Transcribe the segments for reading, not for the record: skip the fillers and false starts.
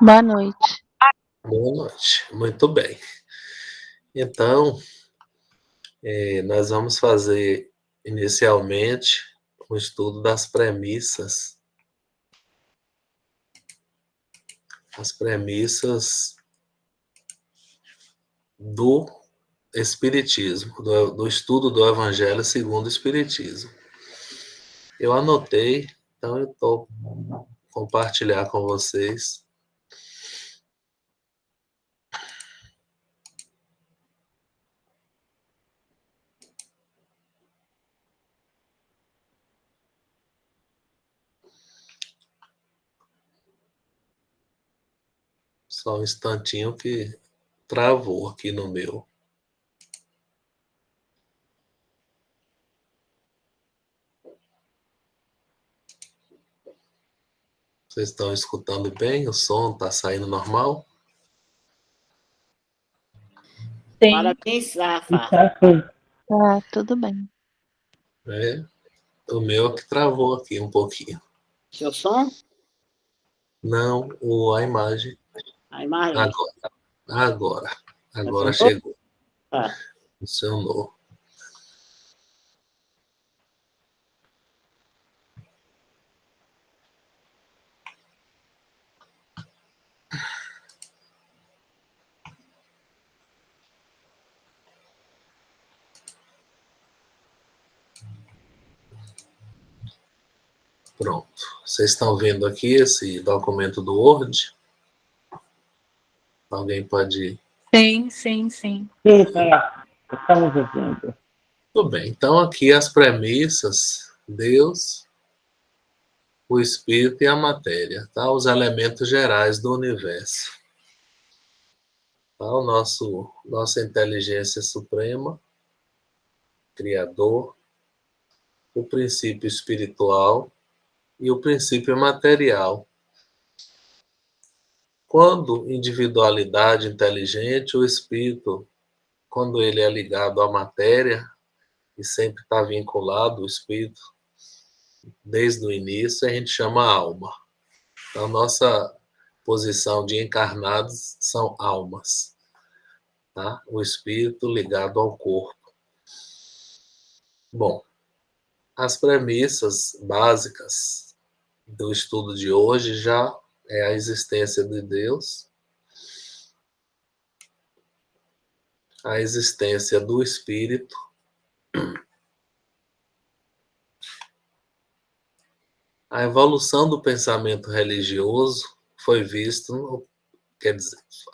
Boa noite. Boa noite. Muito bem. Então, nós vamos fazer inicialmente um estudo das premissas, as premissas do Espiritismo, do estudo do Evangelho segundo o Espiritismo. Eu anotei, então eu estou compartilhar com vocês. Só um instantinho que travou aqui no meu. Vocês estão escutando bem? O som está saindo normal? Sim. Parabéns, Rafa. Tá, tudo bem. O meu que travou aqui um pouquinho. Seu som? Não, a imagem. A imagem? Agora chegou. Ah. Funcionou. Pronto. Vocês estão vendo aqui esse documento do Word? Alguém pode... Sim. Sim, estamos vendo. Tudo bem. Então, aqui as premissas: Deus, o Espírito e a matéria, tá? Os elementos gerais do universo. Tá? Nossa inteligência suprema, Criador, o princípio espiritual e o princípio material. Quando individualidade inteligente, o espírito, quando ele é ligado à matéria, e sempre está vinculado, o espírito, desde o início, a gente chama alma. Então, nossa posição de encarnados são almas. Tá? O espírito ligado ao corpo. Bom, as premissas básicas do estudo de hoje já é a existência de Deus, a existência do Espírito, a evolução do pensamento religioso foi visto,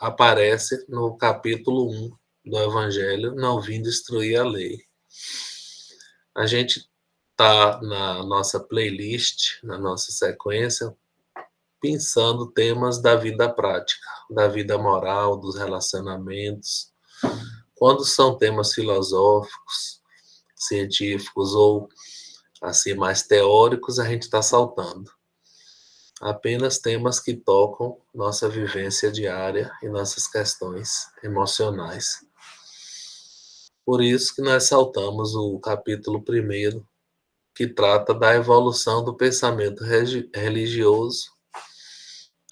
aparece no capítulo 1 do Evangelho, não vim destruir a lei. A gente está na nossa playlist, na nossa sequência, pensando temas da vida prática, da vida moral, dos relacionamentos. Quando são temas filosóficos, científicos ou assim mais teóricos, a gente está saltando. Apenas temas que tocam nossa vivência diária e nossas questões emocionais. Por isso que nós saltamos o capítulo 1, que trata da evolução do pensamento religioso,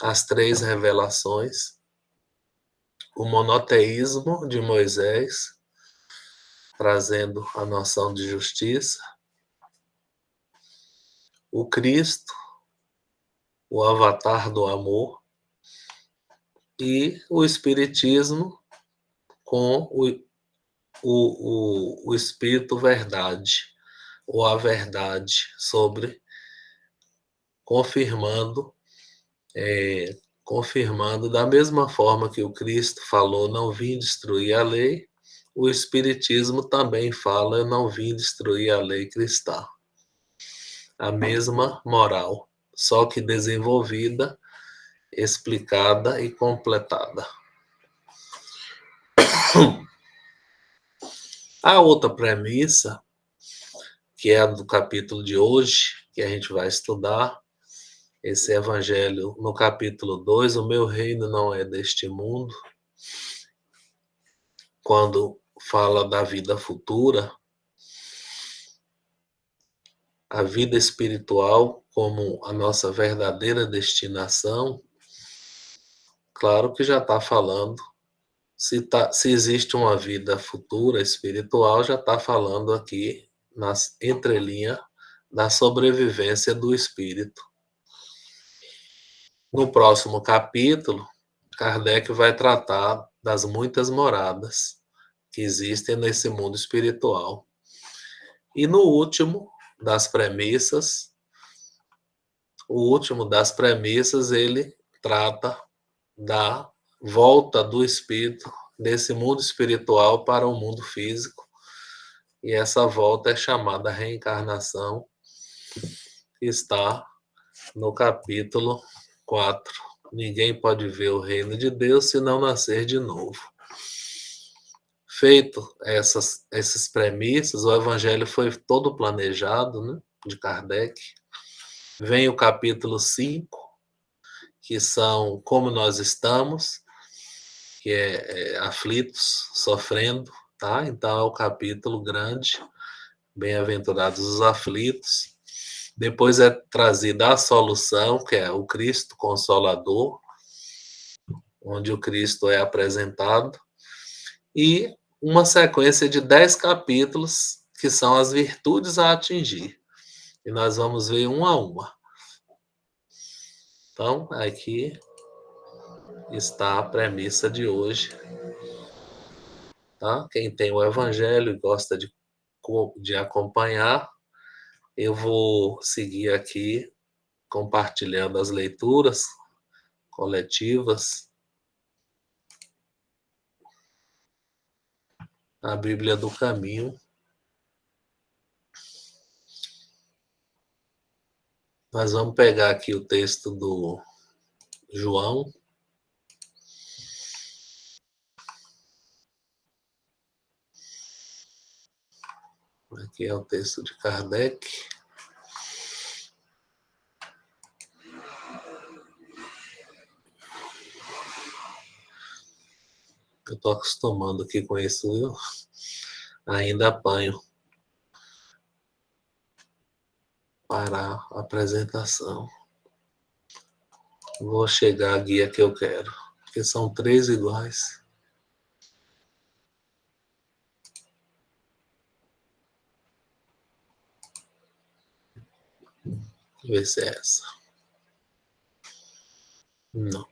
as 3 revelações, o monoteísmo de Moisés, trazendo a noção de justiça, o Cristo, o avatar do amor, e o Espiritismo com o Espírito Verdade, ou a verdade, sobre confirmando da mesma forma que o Cristo falou, não vim destruir a lei, o Espiritismo também fala, eu não vim destruir a lei cristã. A mesma moral, só que desenvolvida, explicada e completada. A outra premissa, que é a do capítulo de hoje, que a gente vai estudar, esse evangelho no capítulo 2, o meu reino não é deste mundo, quando fala da vida futura, a vida espiritual como a nossa verdadeira destinação, claro que já está falando, se existe uma vida futura espiritual, já está falando aqui, nas entrelinhas, da sobrevivência do espírito. No próximo capítulo, Kardec vai tratar das muitas moradas que existem nesse mundo espiritual. E no último das premissas, ele trata da volta do espírito desse mundo espiritual para o mundo físico. E essa volta é chamada reencarnação, que está no capítulo 4. Ninguém pode ver o reino de Deus se não nascer de novo. Feito essas premissas, o evangelho foi todo planejado, né, de Kardec. Vem o capítulo 5, que são como nós estamos, que é aflitos, sofrendo, tá? Então é o capítulo grande, bem-aventurados os aflitos. Depois é trazida a solução, que é o Cristo Consolador, onde o Cristo é apresentado, e uma sequência de 10 capítulos, que são as virtudes a atingir. E nós vamos ver uma a uma. Então, aqui está a premissa de hoje. Tá? Quem tem o Evangelho e gosta de acompanhar, eu vou seguir aqui compartilhando as leituras coletivas. A Bíblia do Caminho. Nós vamos pegar aqui o texto do João. Aqui é o texto de Kardec. Eu estou acostumando aqui com isso, viu? Ainda apanho para a apresentação. Vou chegar à guia que eu quero, porque são 3 iguais. Deixa eu ver se é essa. Não.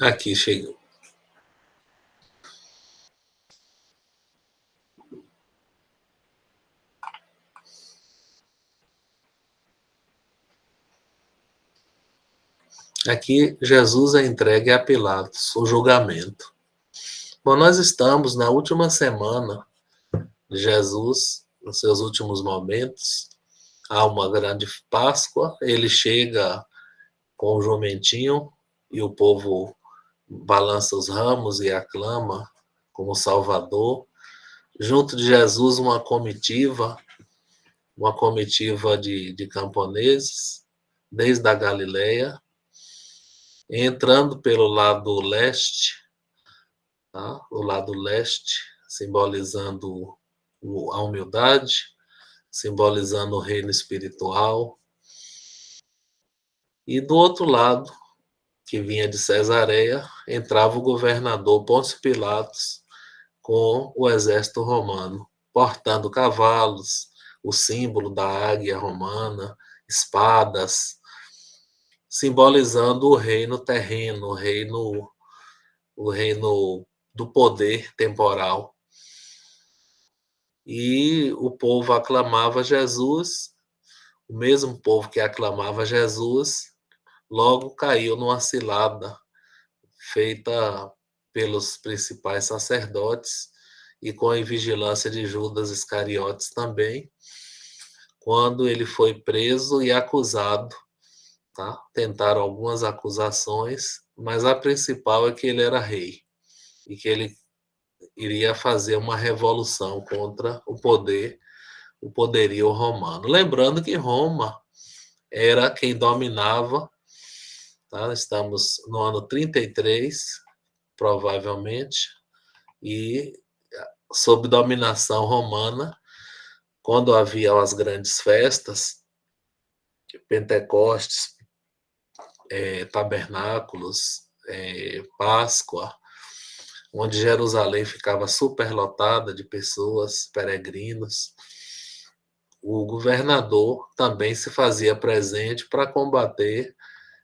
Aqui chegou. Aqui Jesus é entregue a Pilatos, o julgamento. Bom, nós estamos na última semana de Jesus, nos seus últimos momentos. Há uma grande Páscoa, ele chega com o jumentinho e o povo balança os ramos e aclama como Salvador. Junto de Jesus, uma comitiva de camponeses, desde a Galileia, entrando pelo lado leste, tá? O lado leste, simbolizando a humildade, simbolizando o reino espiritual. E do outro lado, que vinha de Cesareia, entrava o governador Pôncio Pilatos com o exército romano, portando cavalos, o símbolo da águia romana, espadas, simbolizando o reino terreno, o reino do poder temporal. E o povo aclamava Jesus, o mesmo povo que aclamava Jesus, logo caiu numa cilada feita pelos principais sacerdotes e com a vigilância de Judas Iscariotes também, quando ele foi preso e acusado. Tá? Tentaram algumas acusações, mas a principal é que ele era rei e que ele iria fazer uma revolução contra o poderio romano. Lembrando que Roma era quem dominava tá? Estamos no ano 33, provavelmente, e sob dominação romana, quando havia as grandes festas, Pentecostes, Tabernáculos, Páscoa, onde Jerusalém ficava superlotada de pessoas, peregrinos, o governador também se fazia presente para combater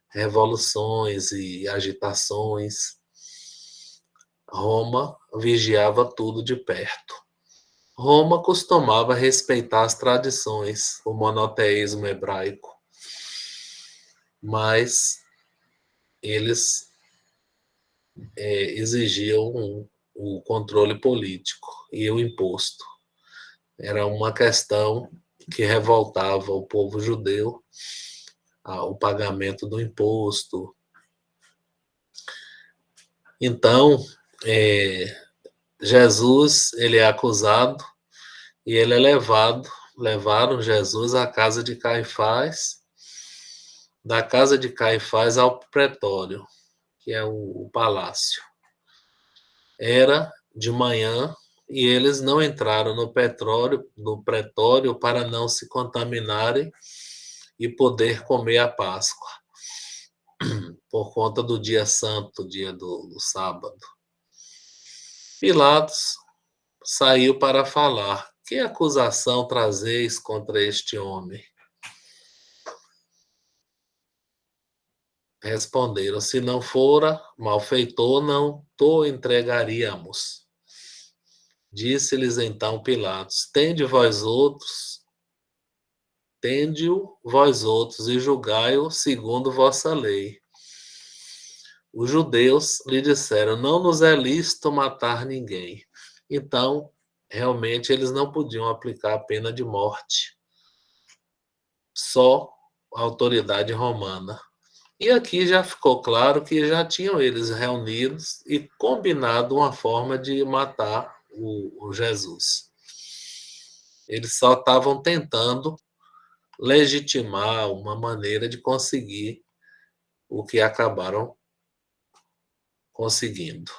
revoluções e agitações. Roma vigiava tudo de perto. Roma costumava respeitar as tradições, o monoteísmo hebraico, mas eles exigiam o controle político e o imposto. Era uma questão que revoltava o povo judeu, o pagamento do imposto. Então, Jesus ele é acusado e ele é levaram Jesus à casa de Caifás, da casa de Caifás ao pretório, que é o palácio. Era de manhã e eles não entraram no pretório para não se contaminarem e poder comer a Páscoa, por conta do dia santo, dia do sábado. Pilatos saiu para falar: que acusação trazeis contra este homem? Responderam: se não fora malfeitor, não to entregaríamos. Disse-lhes então Pilatos: tende-o vós outros e julgai-o segundo vossa lei. Os judeus lhe disseram: não nos é lícito matar ninguém. Então, realmente, eles não podiam aplicar a pena de morte. Só a autoridade romana. E aqui já ficou claro que já tinham eles reunidos e combinado uma forma de matar o Jesus. Eles só estavam tentando legitimar uma maneira de conseguir o que acabaram conseguindo.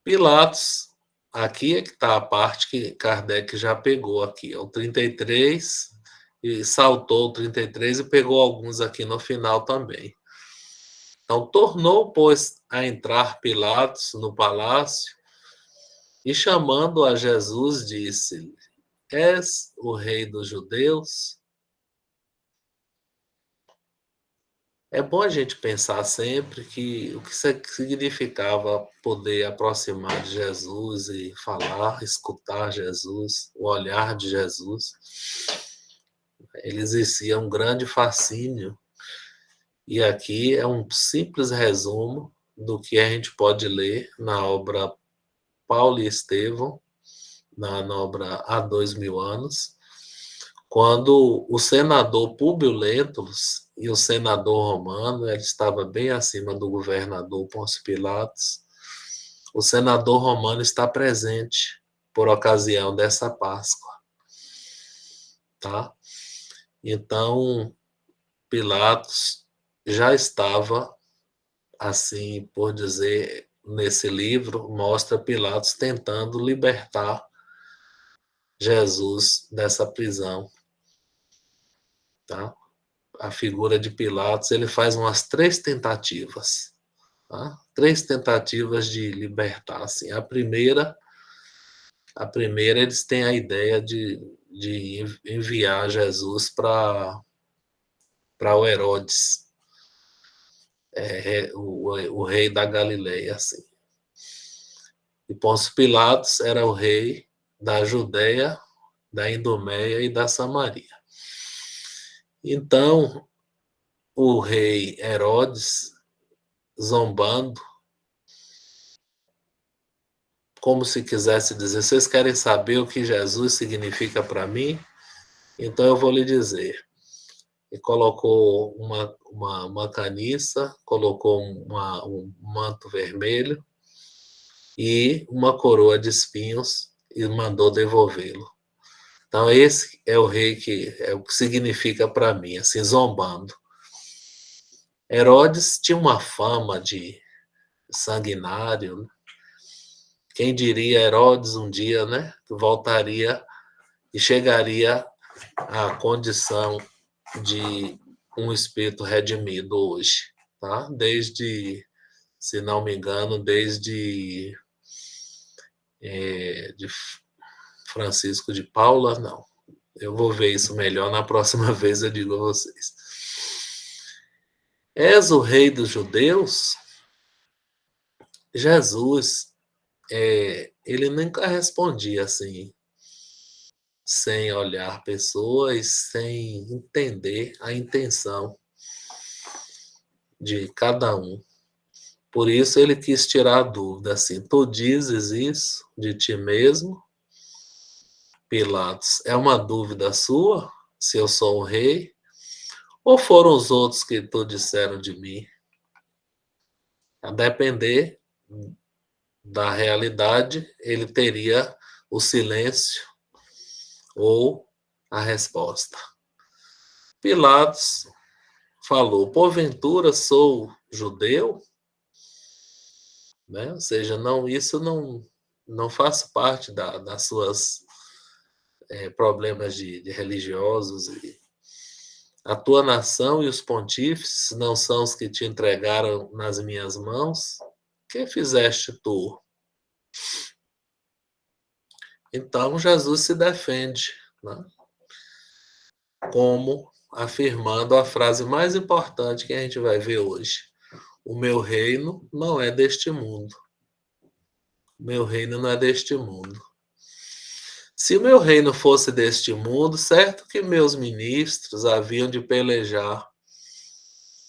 Pilatos, aqui é que está a parte que Kardec já pegou aqui, é o 33, e saltou o 33 e pegou alguns aqui no final também. Então, tornou, pois, a entrar Pilatos no palácio e, chamando a Jesus, disse-lhe: és o rei dos judeus? É bom a gente pensar sempre que o que significava poder aproximar de Jesus e falar, escutar Jesus, o olhar de Jesus. Ele exercia um grande fascínio. E aqui é um simples resumo do que a gente pode ler na obra Paulo e Estevão, na obra Há 2000 anos, quando o senador Públio Lentulus e o senador romano, ele estava bem acima do governador Pôncio Pilatos, o senador romano está presente por ocasião dessa Páscoa. Tá? Então, Pilatos já estava, assim por dizer, nesse livro, mostra Pilatos tentando libertar Jesus dessa prisão. Tá? A figura de Pilatos, ele faz umas 3 tentativas. Tá? 3 tentativas de libertar. Assim. A primeira, eles têm a ideia de enviar Jesus para o Herodes, o rei da Galileia. Assim. E Pôncio Pilatos era o rei da Judéia, da Idumeia e da Samaria. Então, o rei Herodes, zombando, como se quisesse dizer: vocês querem saber o que Jesus significa para mim? Então eu vou lhe dizer. E colocou uma caniça, colocou um manto vermelho e uma coroa de espinhos e mandou devolvê-lo. Então, esse é o rei que é o que significa para mim, assim, zombando. Herodes tinha uma fama de sanguinário, né? Quem diria Herodes um dia, né, voltaria e chegaria à condição de um espírito redimido hoje, tá? Desde, se não me engano, desde de Francisco de Paula, não. Eu vou ver isso melhor na próxima vez, eu digo a vocês. És o rei dos judeus? Jesus, ele nunca respondia assim, sem olhar pessoas, sem entender a intenção de cada um. Por isso ele quis tirar a dúvida, assim, tu dizes isso de ti mesmo, Pilatos? É uma dúvida sua, se eu sou o rei? Ou foram os outros que tu disseram de mim? A depender da realidade, ele teria o silêncio ou a resposta. Pilatos falou, porventura sou judeu? Né? Ou seja, não, isso não faz parte das suas problemas de religiosos. A tua nação e os pontífices não são os que te entregaram nas minhas mãos? Que fizeste tu? Então Jesus se defende, né? Como afirmando a frase mais importante que a gente vai ver hoje. O meu reino não é deste mundo. O meu reino não é deste mundo. Se o meu reino fosse deste mundo, certo que meus ministros haviam de pelejar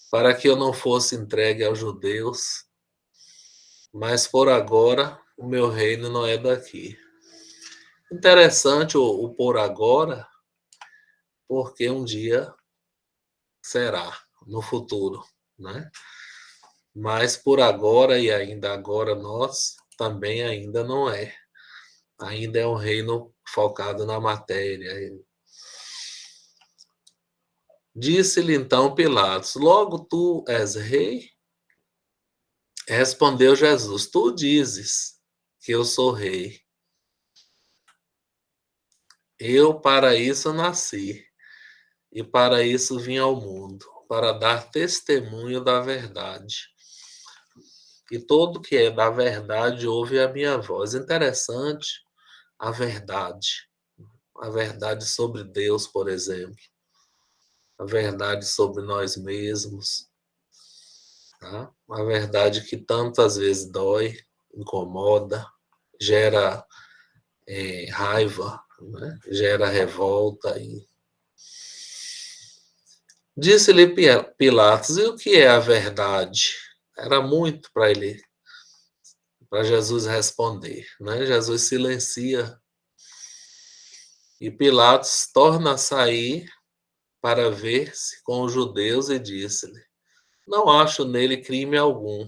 para que eu não fosse entregue aos judeus, mas por agora o meu reino não é daqui. Interessante o por agora, porque um dia será, no futuro, né? Mas por agora e ainda agora nós também ainda não é. Ainda é um reino focado na matéria. Disse-lhe então Pilatos, logo tu és rei? Respondeu Jesus, tu dizes que eu sou rei. Eu para isso nasci, e para isso vim ao mundo, para dar testemunho da verdade. E todo que é da verdade ouve a minha voz. Interessante a verdade sobre Deus, por exemplo, a verdade sobre nós mesmos, tá? A verdade que tantas vezes dói, incomoda, gera raiva, né? Gera revolta. Disse-lhe Pilatos, e o que é a verdade? Era muito para Jesus responder, né? Jesus silencia. E Pilatos torna a sair para ver-se com os judeus e disse-lhe, não acho nele crime algum.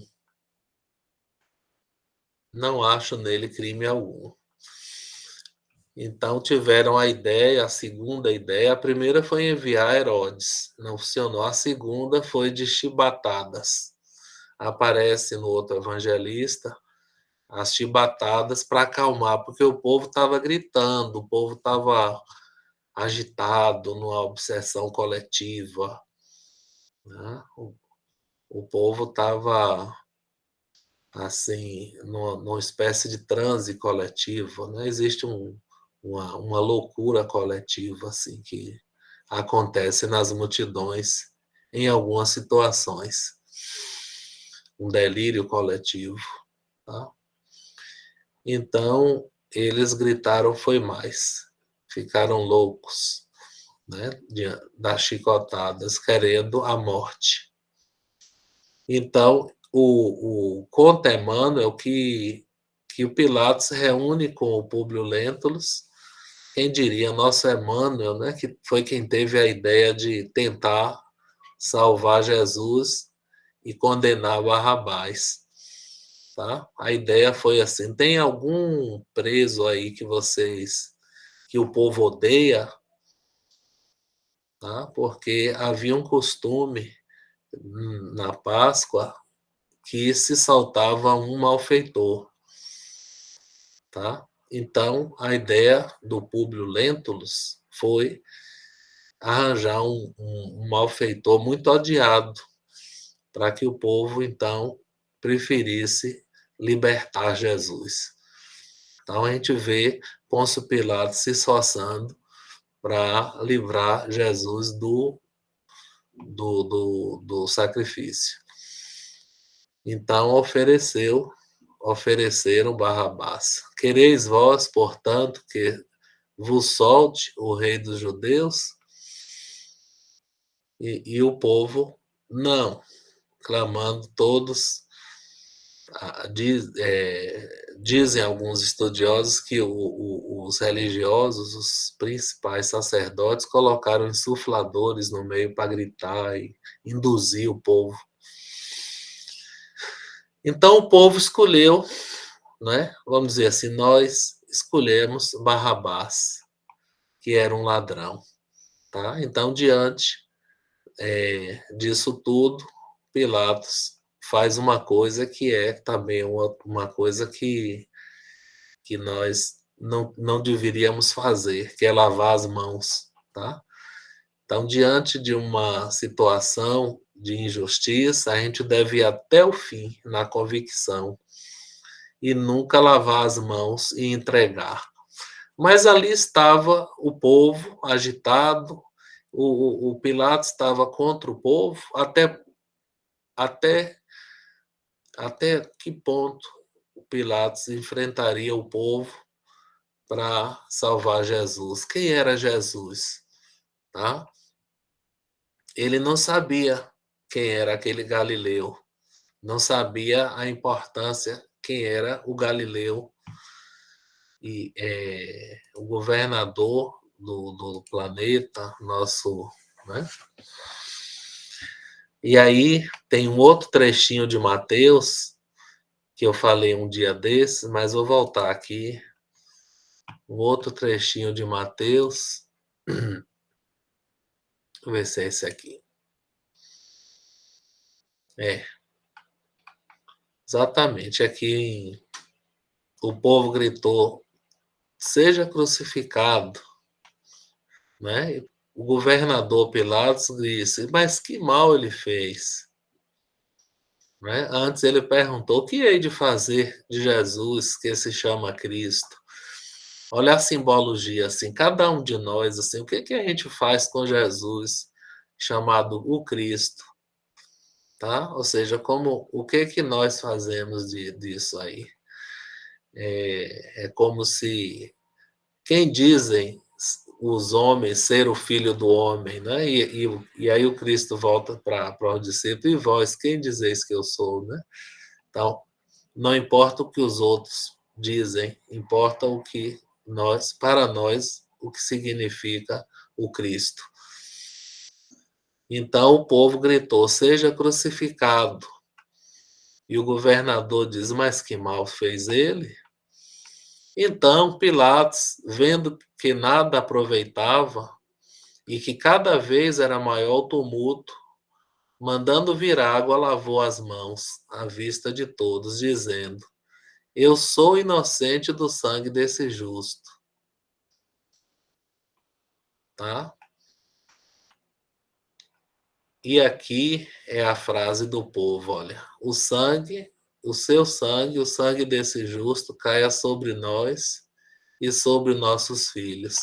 Não acho nele crime algum. Então tiveram a ideia, a segunda ideia. A primeira foi enviar Herodes. Não funcionou. A segunda foi de chibatadas. Aparece no outro evangelista as chibatadas para acalmar, porque o povo estava gritando, o povo estava agitado numa obsessão coletiva, né? O povo estava assim numa espécie de transe coletivo, né? Existe uma loucura coletiva assim que acontece nas multidões em algumas situações, um delírio coletivo, tá? Então eles gritaram foi mais, ficaram loucos, né? Das chicotadas, querendo a morte. Então o Conta Emmanuel que o Pilatos reúne com o Públio Lentulus, quem diria, nosso Emmanuel, né, que foi quem teve a ideia de tentar salvar Jesus e condenar Barrabás. Tá? A ideia foi assim, tem algum preso aí que que o povo odeia, tá? Porque havia um costume na Páscoa que se saltava um malfeitor, tá? Então, a ideia do Públio Lentulus foi arranjar um malfeitor muito odiado, para que o povo, então, preferisse libertar Jesus. Então, a gente vê Pôncio Pilatos se esforçando para livrar Jesus do sacrifício. Então, ofereceram Barrabás. Quereis vós, portanto, que vos solte o rei dos judeus? E o povo, não, clamando todos. Dizem alguns estudiosos que os religiosos, os principais sacerdotes, colocaram insufladores no meio para gritar e induzir o povo. Então o povo escolheu, né? Vamos dizer assim, nós escolhemos Barrabás, que era um ladrão. Tá? Então, diante disso tudo, Pilatos faz uma coisa que é também uma coisa que nós não deveríamos fazer, que é lavar as mãos. Tá? Então, diante de uma situação de injustiça, a gente deve ir até o fim na convicção e nunca lavar as mãos e entregar. Mas ali estava o povo agitado, o Pilatos estava contra o povo, até que ponto o Pilatos enfrentaria o povo para salvar Jesus? Quem era Jesus? Tá? Ele não sabia quem era aquele Galileu, não sabia a importância quem era o Galileu e o governador do planeta, nosso, né? E aí tem um outro trechinho de Mateus que eu falei um dia desses, mas vou voltar aqui. Um outro trechinho de Mateus. Vou ver se é esse aqui. Exatamente. Aqui o povo gritou: seja crucificado, né? O governador Pilatos disse: mas que mal ele fez? Né? Antes ele perguntou: o que hei de fazer de Jesus que se chama Cristo? Olha a simbologia, assim, cada um de nós, assim, o que a gente faz com Jesus chamado o Cristo, tá? Ou seja, o que nós fazemos disso aí? É como se quem dizem os homens ser o filho do homem, né? E aí o Cristo volta para o discípulo: e vós, quem dizeis que eu sou, né? Então, não importa o que os outros dizem, importa o que para nós, o que significa o Cristo. Então o povo gritou: seja crucificado. E o governador diz: mas que mal fez ele? Então Pilatos, vendo que nada aproveitava e que cada vez era maior o tumulto, mandando vir água, lavou as mãos à vista de todos, dizendo: eu sou inocente do sangue desse justo. Tá? E aqui é a frase do povo, olha: o sangue, o seu sangue, o sangue desse justo caia sobre nós e sobre nossos filhos.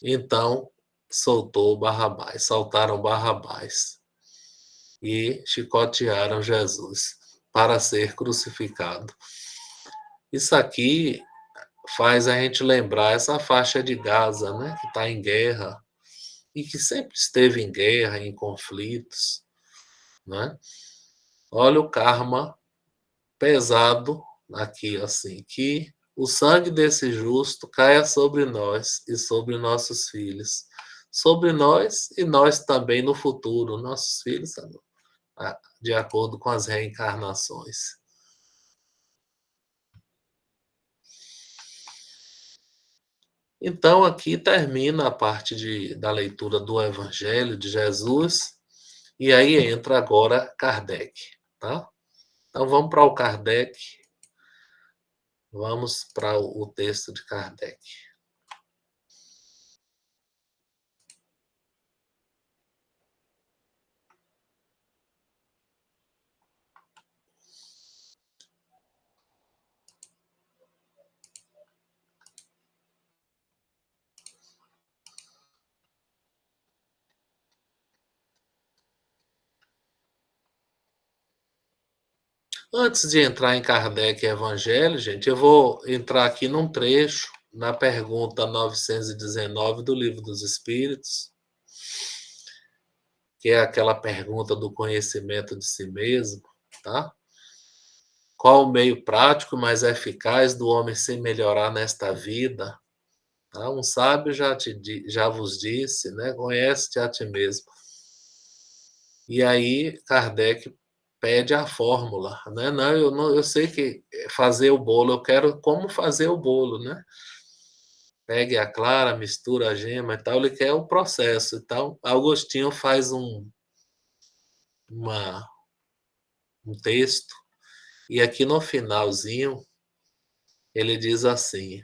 Então, saltaram Barrabás e chicotearam Jesus para ser crucificado. Isso aqui faz a gente lembrar essa faixa de Gaza, né, que está em guerra e que sempre esteve em guerra, em conflitos, né? Olha o karma pesado aqui, assim, que o sangue desse justo caia sobre nós e sobre nossos filhos, sobre nós e nós também no futuro, nossos filhos, de acordo com as reencarnações. Então, aqui termina a parte da leitura do Evangelho de Jesus, e aí entra agora Kardec, tá? Então, vamos para o Kardec, vamos para o texto de Kardec. Antes de entrar em Kardec e Evangelho, gente, eu vou entrar aqui num trecho, na pergunta 919 do Livro dos Espíritos, que é aquela pergunta do conhecimento de si mesmo, tá? Qual o meio prático mais eficaz do homem se melhorar nesta vida? Tá? Um sábio já vos disse, né? Conhece-te a ti mesmo. E aí Kardec pede a fórmula, né? Não, eu sei que fazer o bolo, eu quero como fazer o bolo, né? Pegue a clara, mistura a gema e tal, ele quer o processo. Então, Agostinho faz uma, um texto, e aqui no finalzinho, ele diz assim,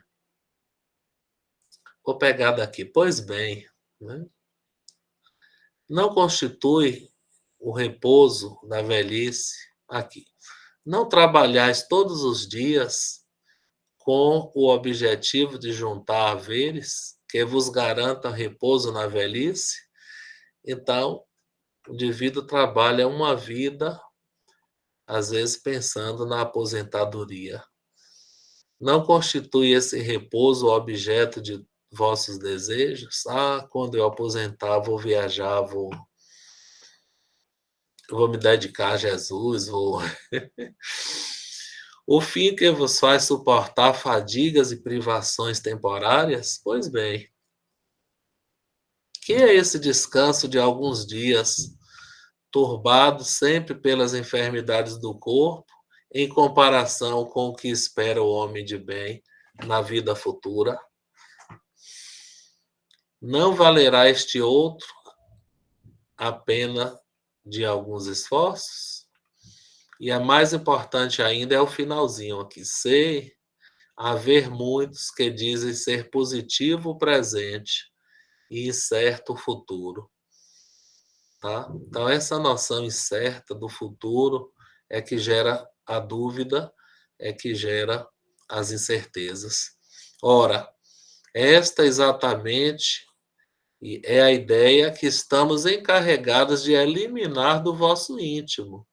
vou pegar daqui, pois bem, né? Não constitui o repouso da velhice aqui. Não trabalhais todos os dias com o objetivo de juntar haveres que vos garantam repouso na velhice? Então, o indivíduo trabalha uma vida, às vezes pensando na aposentadoria. Não constitui esse repouso o objeto de vossos desejos? Ah, quando eu aposentar, vou viajar, vou me dedicar a Jesus, vou. O fim que vos faz suportar fadigas e privações temporárias? Pois bem, que é esse descanso de alguns dias, turbado sempre pelas enfermidades do corpo, em comparação com o que espera o homem de bem na vida futura? Não valerá este outro a pena de alguns esforços? E a mais importante ainda é o finalzinho aqui. Sei haver muitos que dizem ser positivo o presente e incerto o futuro. Tá? Então, essa noção incerta do futuro é que gera a dúvida, é que gera as incertezas. Ora, esta exatamente é a ideia que estamos encarregados de eliminar do vosso íntimo.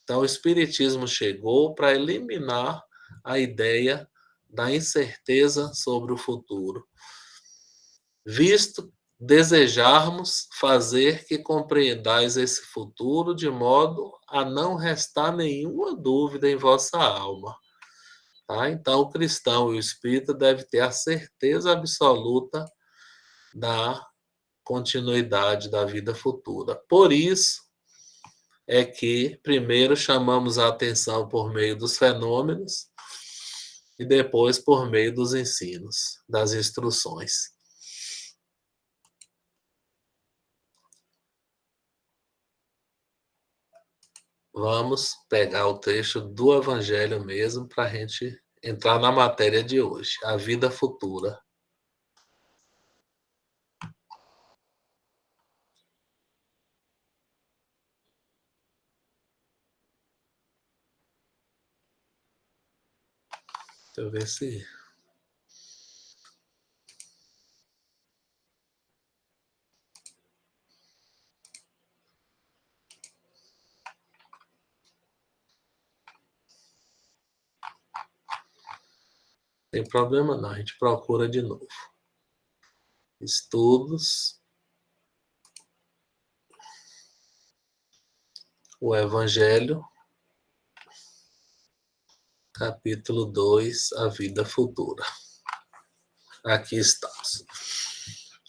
Então, o Espiritismo chegou para eliminar a ideia da incerteza sobre o futuro, visto desejarmos fazer que compreendais esse futuro de modo a não restar nenhuma dúvida em vossa alma. Tá? Então, o cristão e o espírita devem ter a certeza absoluta da continuidade da vida futura. Por isso é que primeiro chamamos a atenção por meio dos fenômenos e depois por meio dos ensinos, das instruções. Vamos pegar o trecho do Evangelho mesmo para a gente entrar na matéria de hoje, a vida futura. Deixa eu ver se... Tem problema não, a gente procura de novo. Estudos. O Evangelho, capítulo 2, a vida futura. Aqui estamos.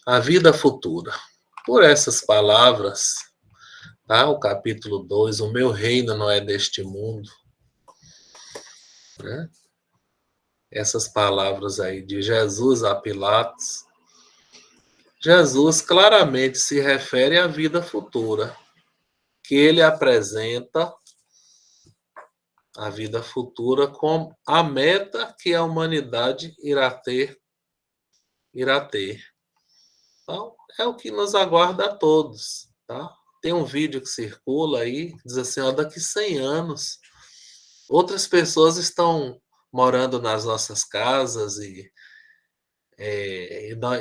A vida futura. Por essas palavras, tá? O capítulo 2, o meu reino não é deste mundo, né? essas palavras aí de Jesus a Pilatos, Jesus claramente se refere à vida futura, que ele apresenta a vida futura como a meta que a humanidade irá ter. Então, é o que nos aguarda a todos, tá? Tem um vídeo que circula aí, que diz assim, ó, daqui 100 anos, outras pessoas estão morando nas nossas casas e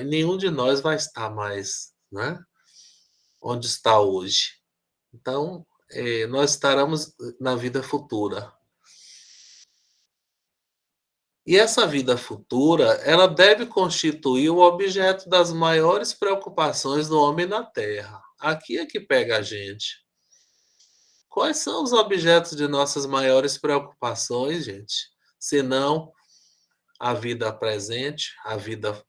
nenhum de nós vai estar mais, né, onde está hoje. Então, nós estaremos na vida futura. E essa vida futura, ela deve constituir o objeto das maiores preocupações do homem na Terra. Aqui é que pega a gente. Quais são os objetos de nossas maiores preocupações, gente? Se não a vida presente, a vida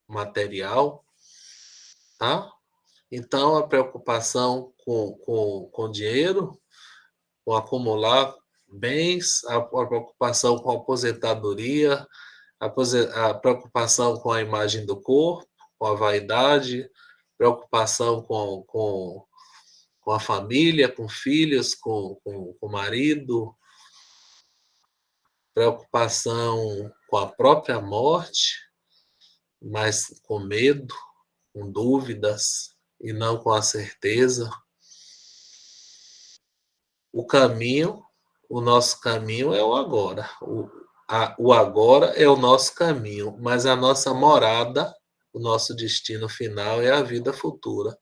material, tá? Então, a preocupação com dinheiro, com acumular bens, a preocupação com a aposentadoria, a preocupação com a imagem do corpo, com a vaidade, preocupação com a família, com filhos, com o marido, preocupação com a própria morte, mas com medo, com dúvidas e não com a certeza. O nosso caminho é o agora. O agora é o nosso caminho, mas a nossa morada, o nosso destino final é a vida futura.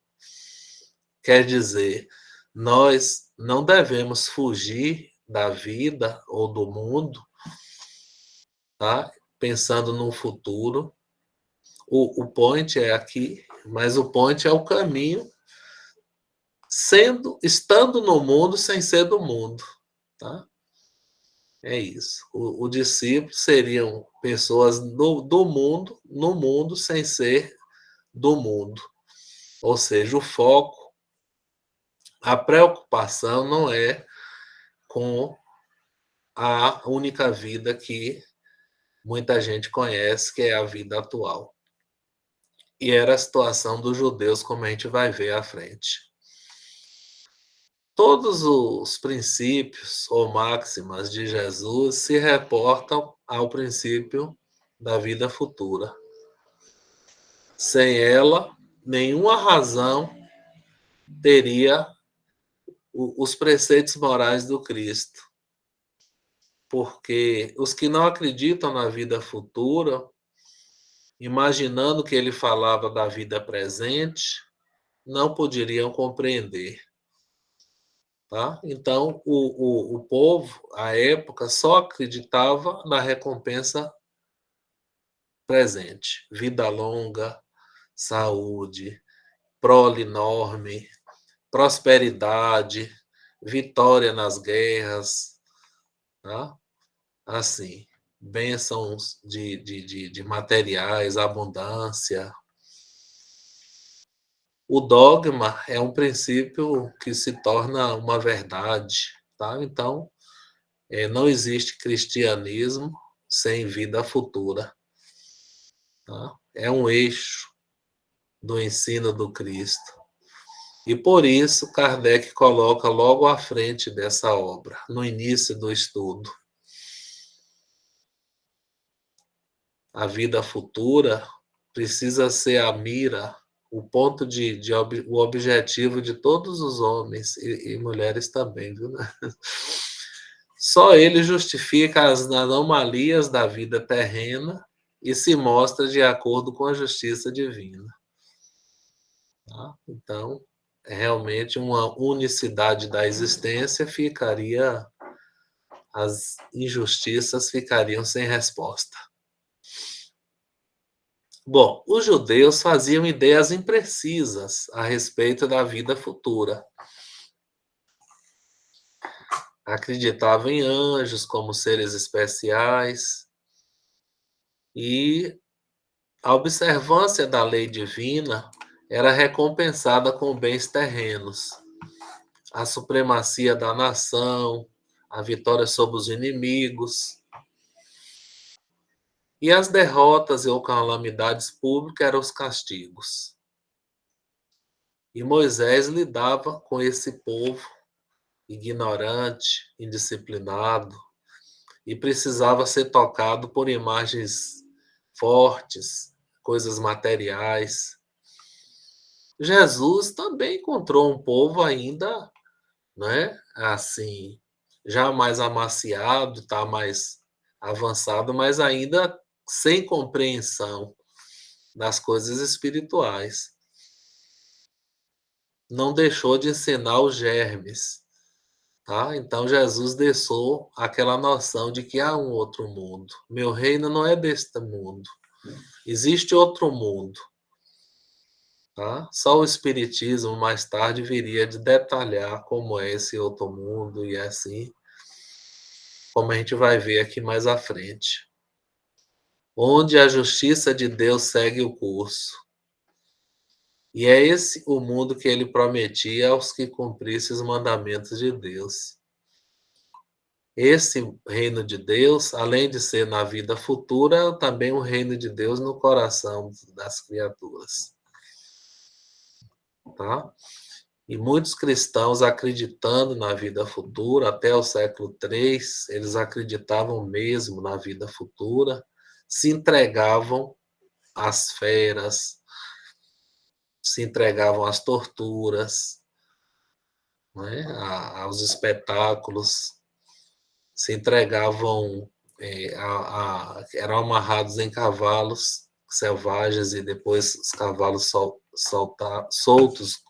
Quer dizer, nós não devemos fugir da vida ou do mundo, tá? Pensando no futuro. O point é aqui, mas o point é o caminho, estando no mundo sem ser do mundo, tá? É isso. O discípulo seriam pessoas do mundo, no mundo, sem ser do mundo. Ou seja, o foco, a preocupação não é com a única vida que muita gente conhece, que é a vida atual. E era a situação dos judeus, como a gente vai ver à frente. Todos os princípios ou máximas de Jesus se reportam ao princípio da vida futura. Sem ela, nenhuma razão teria os preceitos morais do Cristo. Porque os que não acreditam na vida futura, imaginando que ele falava da vida presente, não poderiam compreender. Tá? Então, o povo, à época, só acreditava na recompensa presente. Vida longa, saúde, prole enorme, prosperidade, vitória nas guerras, tá? Assim, bênçãos de materiais, abundância. O dogma é um princípio que se torna uma verdade, tá? Então, não existe cristianismo sem vida futura, tá? É um eixo do ensino do Cristo. E por isso Kardec coloca logo à frente dessa obra, no início do estudo. A vida futura precisa ser a mira, o ponto o objetivo de todos os homens e mulheres também, viu? Só ele justifica as anomalias da vida terrena e se mostra de acordo com a justiça divina. Tá? Então, realmente uma unicidade da existência as injustiças ficariam sem resposta. Bom, os judeus faziam ideias imprecisas a respeito da vida futura. Acreditavam em anjos como seres especiais e a observância da lei divina era recompensada com bens terrenos. A supremacia da nação, a vitória sobre os inimigos. E as derrotas ou calamidades públicas eram os castigos. E Moisés lidava com esse povo ignorante, indisciplinado, e precisava ser tocado por imagens fortes, coisas materiais. Jesus também encontrou um povo ainda, né, assim, já mais amaciado, está mais avançado, mas ainda sem compreensão das coisas espirituais. Não deixou de ensinar os germes, tá? Então Jesus deixou aquela noção de que há um outro mundo. Meu reino não é deste mundo. Existe outro mundo. Tá? Só o Espiritismo mais tarde viria de detalhar como é esse outro mundo e assim, como a gente vai ver aqui mais à frente. Onde a justiça de Deus segue o curso. E é esse o mundo que ele prometia aos que cumprissem os mandamentos de Deus. Esse reino de Deus, além de ser na vida futura, é também um reino de Deus no coração das criaturas. Tá? E muitos cristãos acreditando na vida futura, até o século III, eles acreditavam mesmo na vida futura, se entregavam às feras, se entregavam às torturas, né, aos espetáculos, se entregavam, eram amarrados em cavalos selvagens e depois os cavalos soltos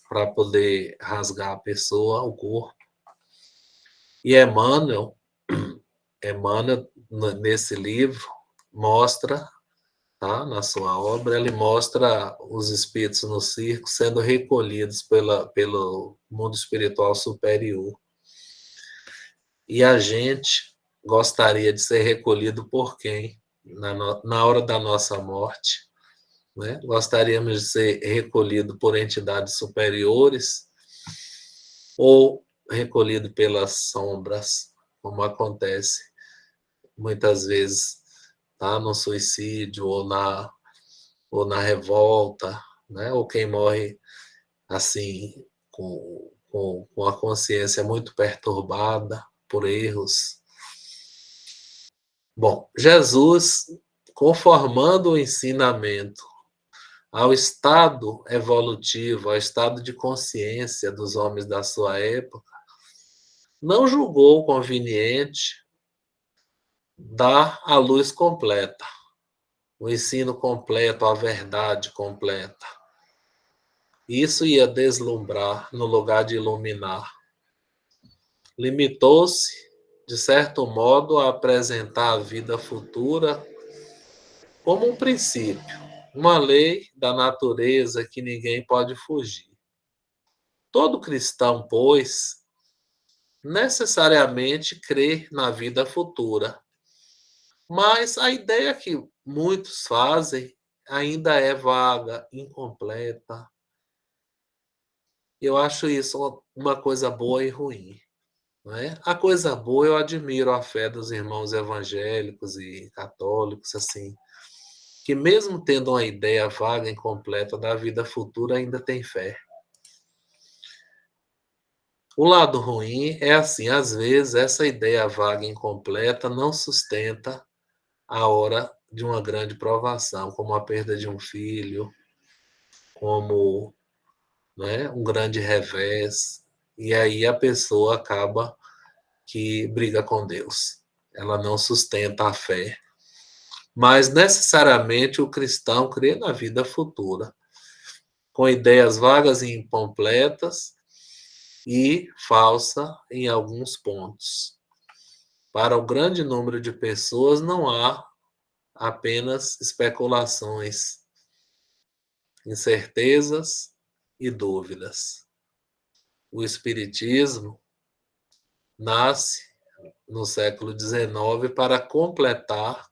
para poder rasgar a pessoa, o corpo. E Emmanuel, nesse livro, mostra, tá, na sua obra, ele mostra os espíritos no circo sendo recolhidos pelo mundo espiritual superior. E a gente gostaria de ser recolhido por quem? Na hora da nossa morte. Né? Gostaríamos de ser recolhido por entidades superiores ou recolhido pelas sombras, como acontece muitas vezes, tá? No suicídio ou na revolta, né? Ou quem morre assim com a consciência muito perturbada por erros. Bom, Jesus, conformando o ensinamento ao estado evolutivo, ao estado de consciência dos homens da sua época, não julgou conveniente dar a luz completa, o ensino completo, a verdade completa. Isso ia deslumbrar no lugar de iluminar. Limitou-se, de certo modo, a apresentar a vida futura como um princípio, uma lei da natureza que ninguém pode fugir. Todo cristão, pois, necessariamente crê na vida futura. Mas a ideia que muitos fazem ainda é vaga, incompleta. Eu acho isso uma coisa boa e ruim. Não é? A coisa boa, eu admiro a fé dos irmãos evangélicos e católicos, assim, que mesmo tendo uma ideia vaga e incompleta da vida futura, ainda tem fé. O lado ruim é assim, às vezes essa ideia vaga e incompleta não sustenta a hora de uma grande provação, como a perda de um filho, como, né, um grande revés, e aí a pessoa acaba que briga com Deus. Ela não sustenta a fé. Mas necessariamente o cristão crê na vida futura, com ideias vagas e incompletas e falsa em alguns pontos. Para o grande número de pessoas não há apenas especulações, incertezas e dúvidas. O Espiritismo nasce no século XIX para completar.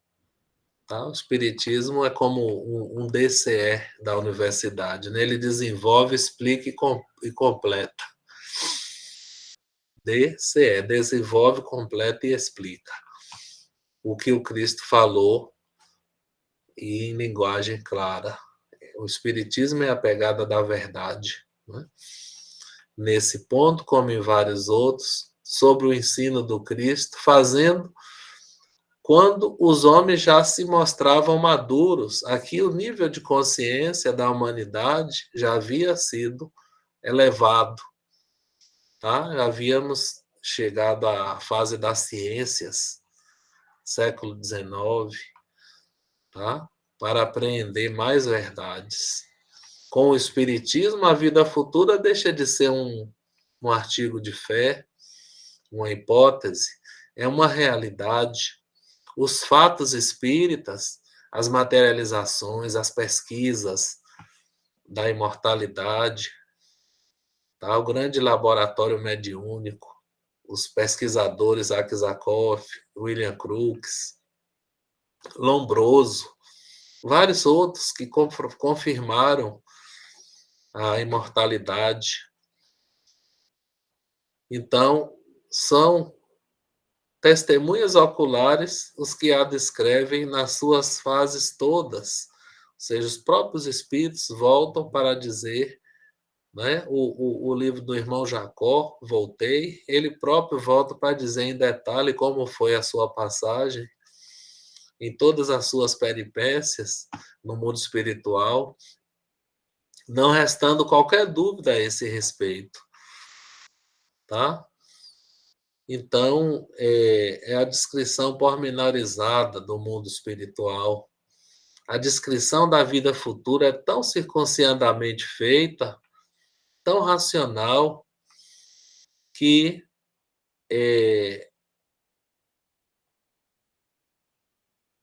Tá? O Espiritismo é como um DCE da universidade. Né? Ele desenvolve, explica e completa. DCE, desenvolve, completa e explica o que o Cristo falou e em linguagem clara. O Espiritismo é a pegada da verdade, né? Nesse ponto, como em vários outros, sobre o ensino do Cristo, fazendo quando os homens já se mostravam maduros. Aqui o nível de consciência da humanidade já havia sido elevado, tá? Já havíamos chegado à fase das ciências, século XIX, tá? Para apreender mais verdades. Com o Espiritismo, a vida futura deixa de ser um artigo de fé, uma hipótese, é uma realidade. Os fatos espíritas, as materializações, as pesquisas da imortalidade, tá? O grande laboratório mediúnico, os pesquisadores Aksakov, William Crookes, Lombroso, vários outros que confirmaram a imortalidade. Então, são testemunhas oculares os que a descrevem nas suas fases todas. Ou seja, os próprios espíritos voltam para dizer, né? O livro do irmão Jacó, Voltei, ele próprio volta para dizer em detalhe como foi a sua passagem, em todas as suas peripécias no mundo espiritual, não restando qualquer dúvida a esse respeito, tá? Então, é a descrição pormenorizada do mundo espiritual. A descrição da vida futura é tão circunstanciadamente feita, tão racional, que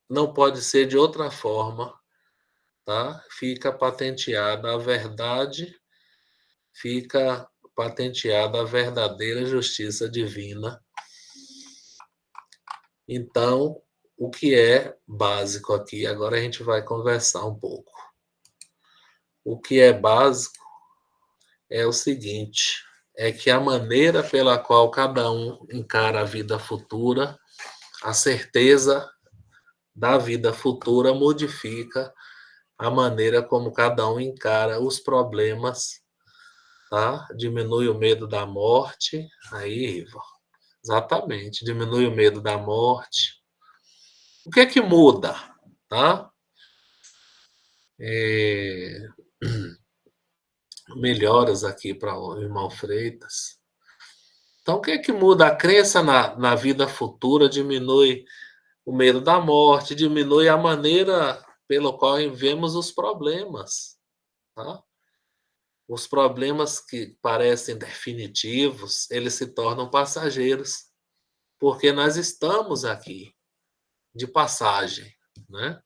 não pode ser de outra forma, tá? Fica patenteada a verdade, fica patenteada a verdadeira justiça divina. Então, o que é básico aqui? Agora a gente vai conversar um pouco. O que é básico é o seguinte, é que a maneira pela qual cada um encara a vida futura, a certeza da vida futura modifica a maneira como cada um encara os problemas, tá? Diminui o medo da morte, aí, Ivo, exatamente, diminui o medo da morte. O que é que muda, tá? Melhoras aqui para o irmão Freitas. Então, o que é que muda? A crença na vida futura diminui o medo da morte, diminui a maneira pela qual vemos os problemas, tá? Os problemas que parecem definitivos, eles se tornam passageiros, porque nós estamos aqui de passagem, né?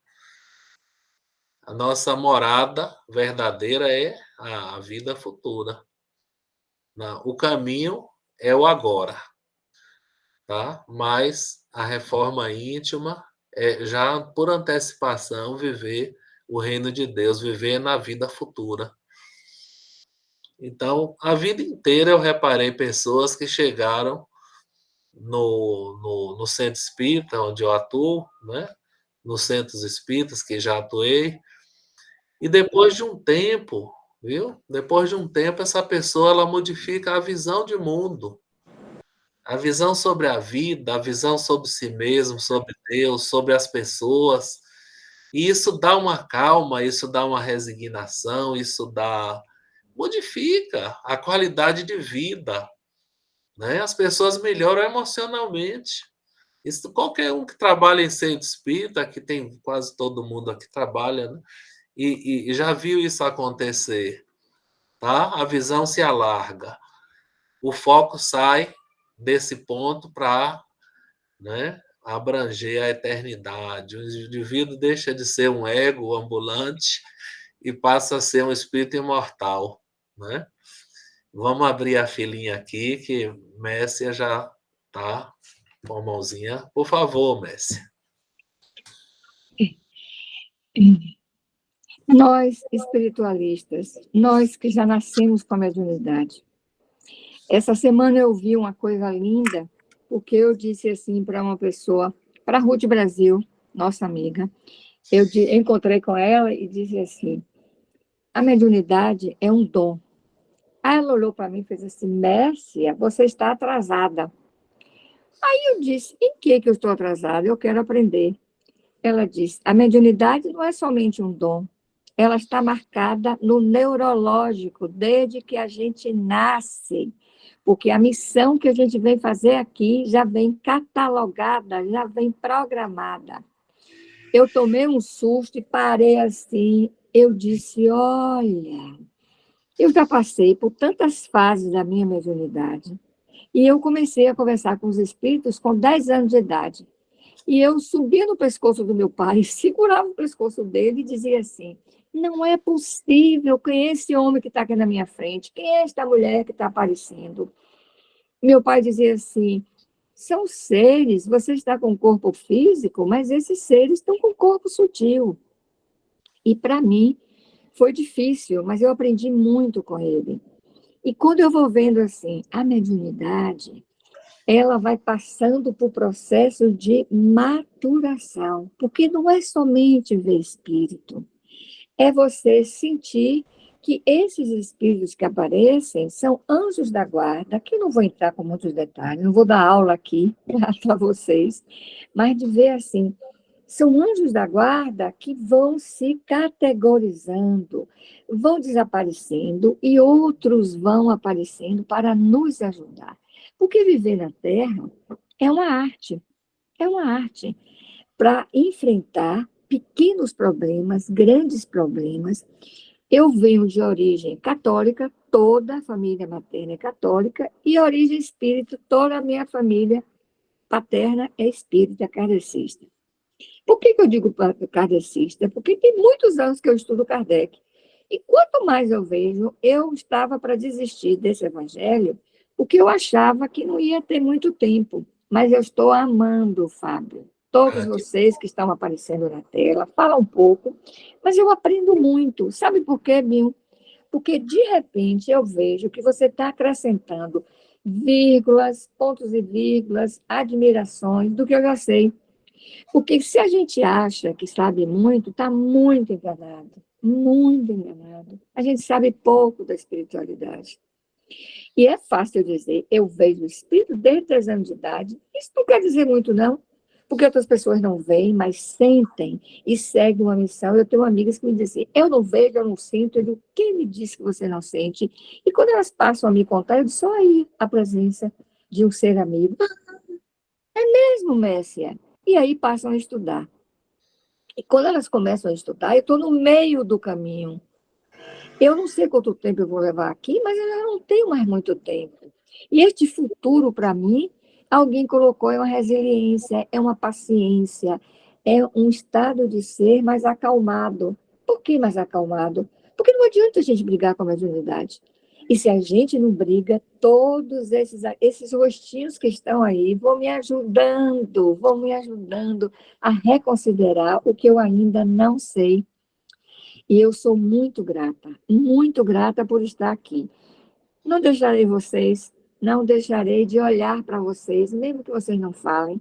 A nossa morada verdadeira é a vida futura. O caminho é o agora, tá? Mas a reforma íntima é já por antecipação viver o reino de Deus, viver na vida futura. Então, a vida inteira eu reparei pessoas que chegaram no centro espírita, onde eu atuo, né? Nos centros espíritas que já atuei, e depois de um tempo, viu? Depois de um tempo, essa pessoa ela modifica a visão de mundo, a visão sobre a vida, a visão sobre si mesmo, sobre Deus, sobre as pessoas. E isso dá uma calma, isso dá uma resignação, modifica a qualidade de vida, né? As pessoas melhoram emocionalmente. Isso, qualquer um que trabalha em centro espírita, que tem quase todo mundo aqui trabalha, né? E já viu isso acontecer, tá? A visão se alarga, o foco sai desse ponto para, né, abranger a eternidade. O indivíduo deixa de ser um ego ambulante e passa a ser um espírito imortal, né? Vamos abrir a filinha aqui, que Messia já está com a mãozinha. Por favor, Messia. Nós, espiritualistas, nós que já nascemos com a mediunidade. Essa semana eu vi uma coisa linda, porque eu disse assim para uma pessoa, para a Ruth Brasil, nossa amiga, Eu encontrei com ela e disse assim, a mediunidade é um dom. Aí ela olhou para mim e fez assim, Mércia, você está atrasada. Aí eu disse, em que eu estou atrasada? Eu quero aprender. Ela disse, a mediunidade não é somente um dom, ela está marcada no neurológico desde que a gente nasce, porque a missão que a gente vem fazer aqui já vem catalogada, já vem programada. Eu tomei um susto e parei assim, eu disse, olha, eu já passei por tantas fases da minha mediunidade, e eu comecei a conversar com os espíritos com 10 anos de idade. E eu subia no pescoço do meu pai, segurava o pescoço dele e dizia assim, não é possível, quem é esse homem que está aqui na minha frente? Quem é esta mulher que está aparecendo? Meu pai dizia assim, são seres, você está com corpo físico, mas esses seres estão com corpo sutil. E para mim foi difícil, mas eu aprendi muito com ele. E quando eu vou vendo assim, a mediunidade, ela vai passando por processo de maturação, porque não é somente ver espírito, é você sentir que esses espíritos que aparecem são anjos da guarda, que eu não vou entrar com muitos detalhes, não vou dar aula aqui para vocês, mas de ver assim, são anjos da guarda que vão se categorizando, vão desaparecendo e outros vão aparecendo para nos ajudar. Porque viver na Terra é uma arte para enfrentar pequenos problemas, grandes problemas. Eu venho de origem católica, toda a família materna é católica, e origem espírita, toda a minha família paterna é espírita kardecista. Por que eu digo kardecista? Porque tem muitos anos que eu estudo Kardec. E quanto mais eu vejo, eu estava para desistir desse evangelho, porque eu achava que não ia ter muito tempo. Mas eu estou amando, Fábio. Todos vocês que estão aparecendo na tela, fala um pouco, mas eu aprendo muito. Sabe por quê, Binho? Porque, de repente, eu vejo que você está acrescentando vírgulas, pontos e vírgulas, admirações do que eu já sei. Porque se a gente acha que sabe muito, está muito enganado. Muito enganado. A gente sabe pouco da espiritualidade. E é fácil dizer, eu vejo o espírito desde 3 anos de idade. Isso não quer dizer muito, não. Porque outras pessoas não veem, mas sentem e seguem uma missão. Eu tenho amigas que me dizem, eu não vejo, eu não sinto. Eu digo, quem me disse que você não sente? E quando elas passam a me contar, eu digo, só aí a presença de um ser amigo. É mesmo, Messia. E aí passam a estudar. E quando elas começam a estudar, eu estou no meio do caminho. Eu não sei quanto tempo eu vou levar aqui, mas eu já não tenho mais muito tempo. E este futuro, para mim, alguém colocou, é uma resiliência, é uma paciência, é um estado de ser mais acalmado. Por que mais acalmado? Porque não adianta a gente brigar com a mediunidade. E se a gente não briga, todos esses rostinhos que estão aí vão me ajudando a reconsiderar o que eu ainda não sei. E eu sou muito grata por estar aqui. Não deixarei vocês, não deixarei de olhar para vocês, mesmo que vocês não falem.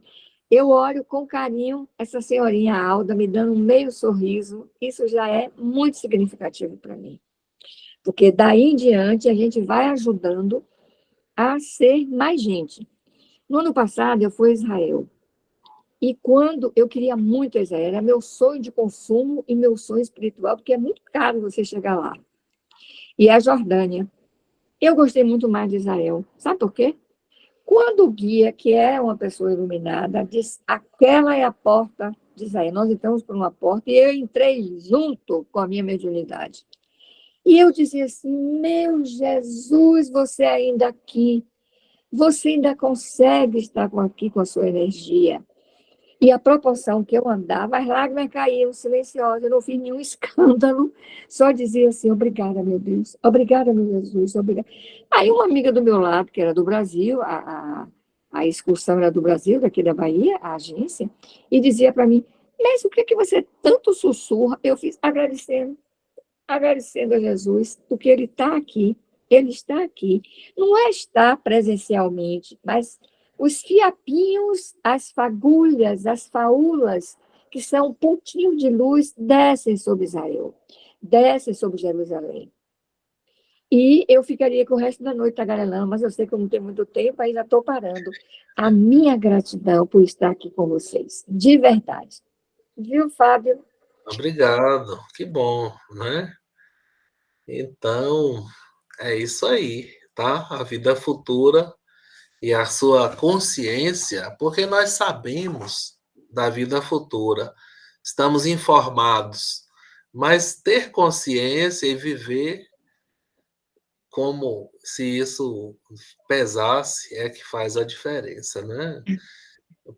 Eu olho com carinho essa senhorinha Alda me dando um meio sorriso, isso já é muito significativo para mim. Porque daí em diante a gente vai ajudando a ser mais gente. No ano passado eu fui a Israel. E quando eu queria muito a Israel, era meu sonho de consumo e meu sonho espiritual, porque é muito caro você chegar lá. E a Jordânia. Eu gostei muito mais de Israel. Sabe por quê? Quando o guia, que é uma pessoa iluminada, diz, aquela é a porta de Israel. Nós entramos por uma porta e eu entrei junto com a minha mediunidade. E eu dizia assim, meu Jesus, você ainda aqui, você ainda consegue estar aqui com a sua energia. E a proporção que eu andava, as lágrimas caíam silenciosas, eu não fiz nenhum escândalo, só dizia assim, obrigada, meu Deus, obrigada, meu Jesus, obrigada. Aí uma amiga do meu lado, que era do Brasil, a excursão era do Brasil, daqui da Bahia, a agência, e dizia para mim, mas o que é que você tanto sussurra? Eu fiz agradecendo a Jesus, porque ele está aqui, ele está aqui. Não é estar presencialmente, mas os fiapinhos, as fagulhas, as faúlas que são pontinhos de luz, descem sobre Israel, descem sobre Jerusalém. E eu ficaria com o resto da noite tagarelando, mas eu sei que eu não tenho muito tempo, aí já estou parando. A minha gratidão por estar aqui com vocês, de verdade. Viu, Fábio? Obrigado, que bom, né? Então, é isso aí, tá? A vida futura e a sua consciência, porque nós sabemos da vida futura, estamos informados, mas ter consciência e viver como se isso pesasse é que faz a diferença, né?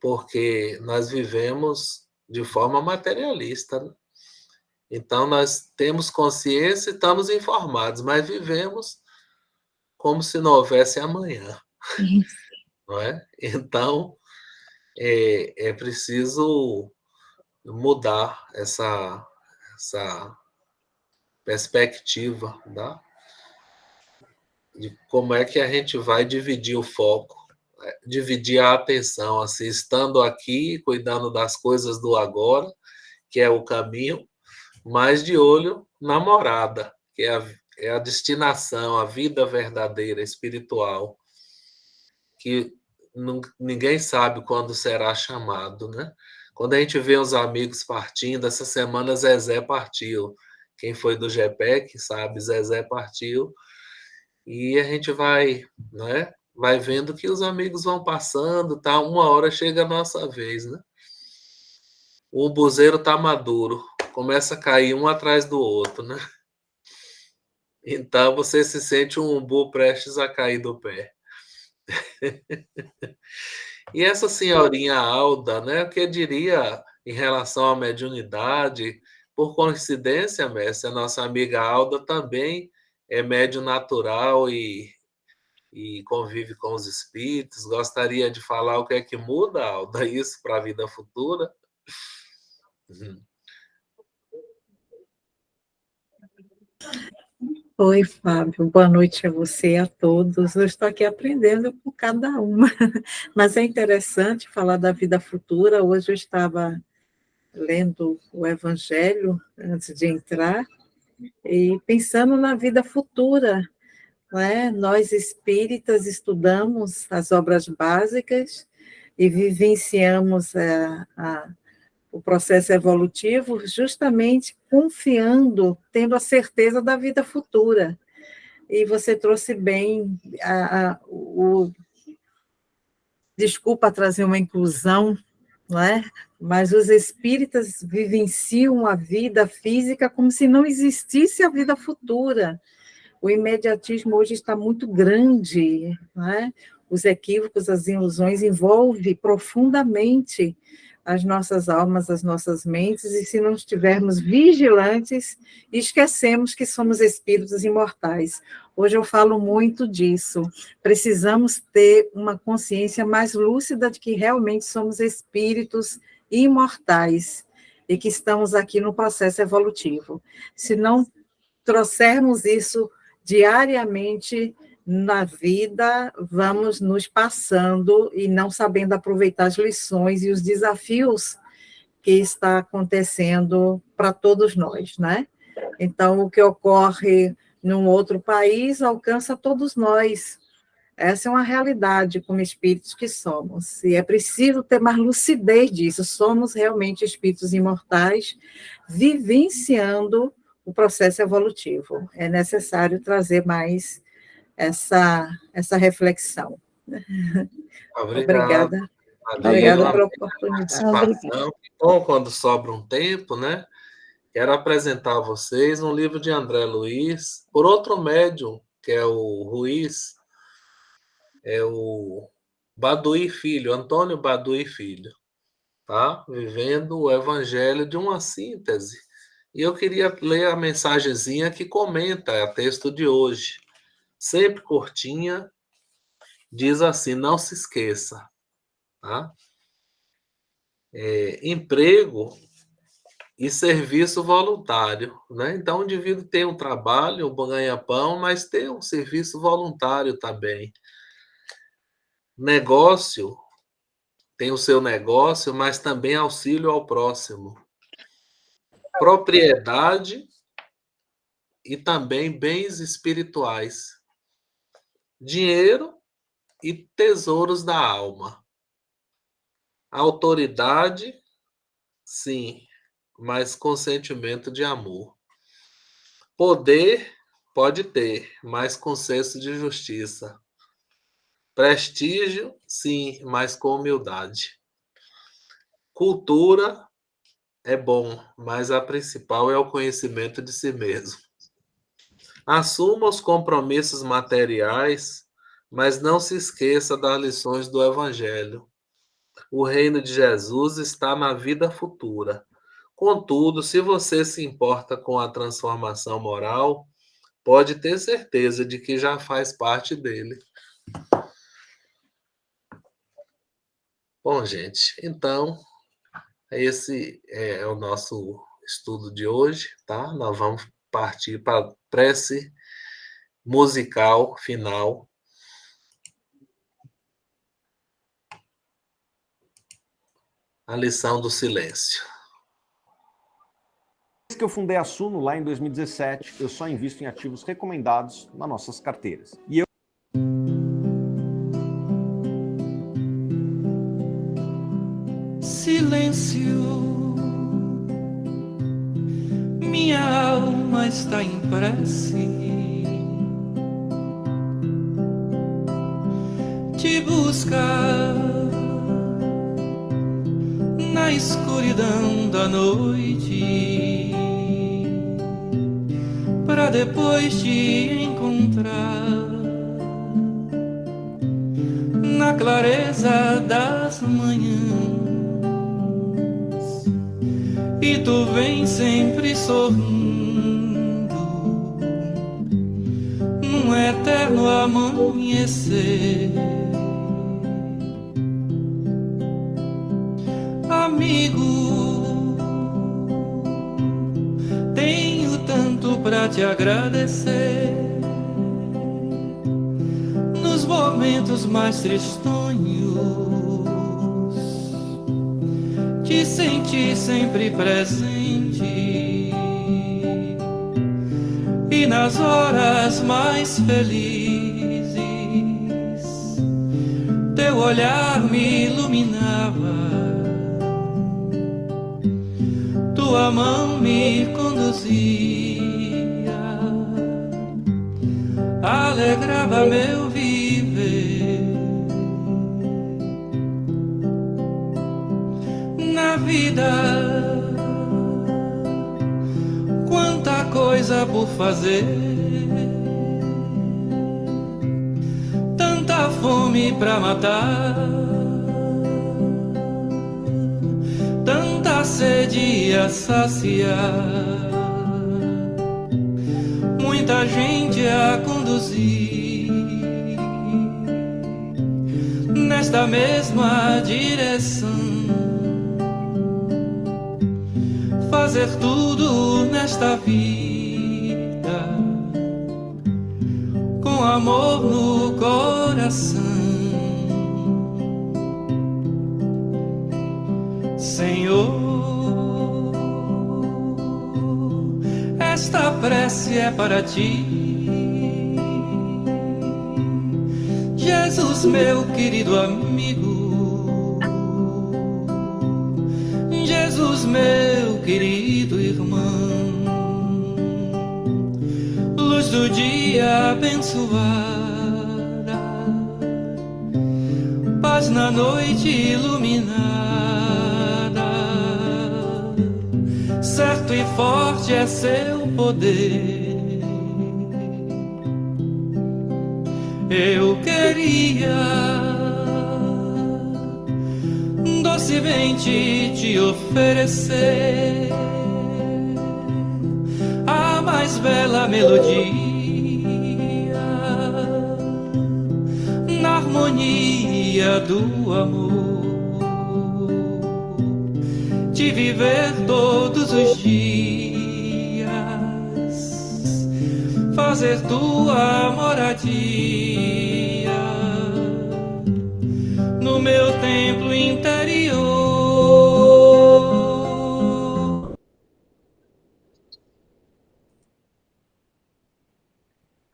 Porque nós vivemos de forma materialista, né? Então nós temos consciência e estamos informados, mas vivemos como se não houvesse amanhã, não é? Então é preciso mudar essa perspectiva, tá? De como é que a gente vai dividir o foco, dividir a atenção, assim, estando aqui, cuidando das coisas do agora, que é o caminho, mas de olho na morada, que é a destinação, a vida verdadeira, espiritual, que ninguém sabe quando será chamado, né? Quando a gente vê os amigos partindo, essa semana Zezé partiu. Quem foi do GPEC sabe, Zezé partiu. E a gente vai, né? Vai vendo que os amigos vão passando, tá? Uma hora chega a nossa vez, né? O buzeiro tá maduro, começa a cair um atrás do outro, né? Então você se sente um umbu prestes a cair do pé. E essa senhorinha Alda, né? O que diria em relação à mediunidade? Por coincidência, mestre, a nossa amiga Alda também é médium natural e convive com os espíritos. Gostaria de falar o que é que muda, Alda, isso para a vida futura? Oi, Fábio. Boa noite a você e a todos. Eu estou aqui aprendendo com cada uma, mas é interessante falar da vida futura. Hoje eu estava lendo o Evangelho antes de entrar e pensando na vida futura, né? Nós espíritas estudamos as obras básicas e vivenciamos o processo evolutivo justamente confiando, tendo a certeza da vida futura. E você trouxe bem desculpa trazer uma inclusão, não é? Mas os espíritas vivenciam a vida física como se não existisse a vida futura. O imediatismo hoje está muito grande, não é? Os equívocos, as ilusões envolvem profundamente as nossas almas, as nossas mentes, e se não estivermos vigilantes, esquecemos que somos espíritos imortais. Hoje eu falo muito disso. Precisamos ter uma consciência mais lúcida de que realmente somos espíritos imortais e que estamos aqui no processo evolutivo. Se não trouxermos isso diariamente na vida, vamos nos passando e não sabendo aproveitar as lições e os desafios que está acontecendo para todos nós, né? Então, o que ocorre num outro país alcança todos nós. Essa é uma realidade como espíritos que somos, e é preciso ter mais lucidez disso. Somos realmente espíritos imortais, vivenciando o processo evolutivo. É necessário trazer mais essa reflexão. Obrigado. Obrigada pela oportunidade. Participação. Bom, quando sobra um tempo, né? Quero apresentar a vocês um livro de André Luiz, por outro médium, que é o Ruiz, é o Baduí Filho, Antônio Baduí Filho, tá? Vivendo o Evangelho de uma síntese. E eu queria ler a mensagenzinha que comenta o texto de hoje. Sempre curtinha, diz assim, não se esqueça, tá? Emprego e serviço voluntário, né? Então, o indivíduo tem um trabalho, um ganha-pão, mas tem um serviço voluntário também. Negócio tem o seu negócio, mas também auxílio ao próximo. Propriedade e também bens espirituais. Dinheiro e tesouros da alma. Autoridade, sim, mas com sentimento de amor. Poder, pode ter, mas com senso de justiça. Prestígio, sim, mas com humildade. Cultura é bom, mas a principal é o conhecimento de si mesmo. Assuma os compromissos materiais, mas não se esqueça das lições do Evangelho. O reino de Jesus está na vida futura. Contudo, se você se importa com a transformação moral, pode ter certeza de que já faz parte dele. Bom, gente, então, esse é o nosso estudo de hoje, tá? Nós vamos partir para a prece musical final. A lição do silêncio. Desde que eu fundei a Suno lá em 2017, eu só invisto em ativos recomendados nas nossas carteiras. Silêncio, minha alma está em prece, te buscar na escuridão da noite, para depois te encontrar na clareza das manhãs. E tu vem sempre sorrindo, num eterno amanhecer. Amigo, tenho tanto pra te agradecer. Nos momentos mais tristonhos, te senti sempre presente, e nas horas mais felizes teu olhar me iluminava, tua mão me conduzia, alegrava meu viver. Na vida, quanta coisa por fazer, tanta fome pra matar, tanta sede a saciar, muita gente a conduzir nesta mesma direção. Fazer tudo nesta vida com amor no coração. Senhor, esta prece é para ti. Jesus, meu querido amigo, Jesus, meu querido irmão, luz do dia abençoada, paz na noite iluminada, certo e forte é seu poder. Eu queria docemente te oferecer a mais bela melodia, na harmonia do amor, de viver todos os dias, fazer tua moradia no no meu templo interior.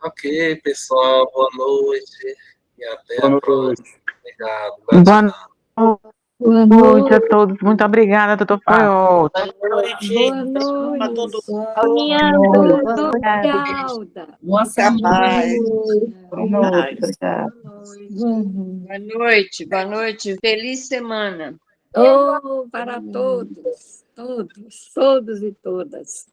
Ok, pessoal, boa noite e até Boa a noite. próxima. Obrigado. Boa Gratidão. Boa noite a noite. todos. Muito obrigada, doutor. Foi ótimo. Boa noite. Boa Beijo pra todo noite. mundo. Boa noite, Alda. Boa Paz. Boa noite. Obrigada. Boa noite. Feliz semana. Oh, para todos, todos, todos e todas.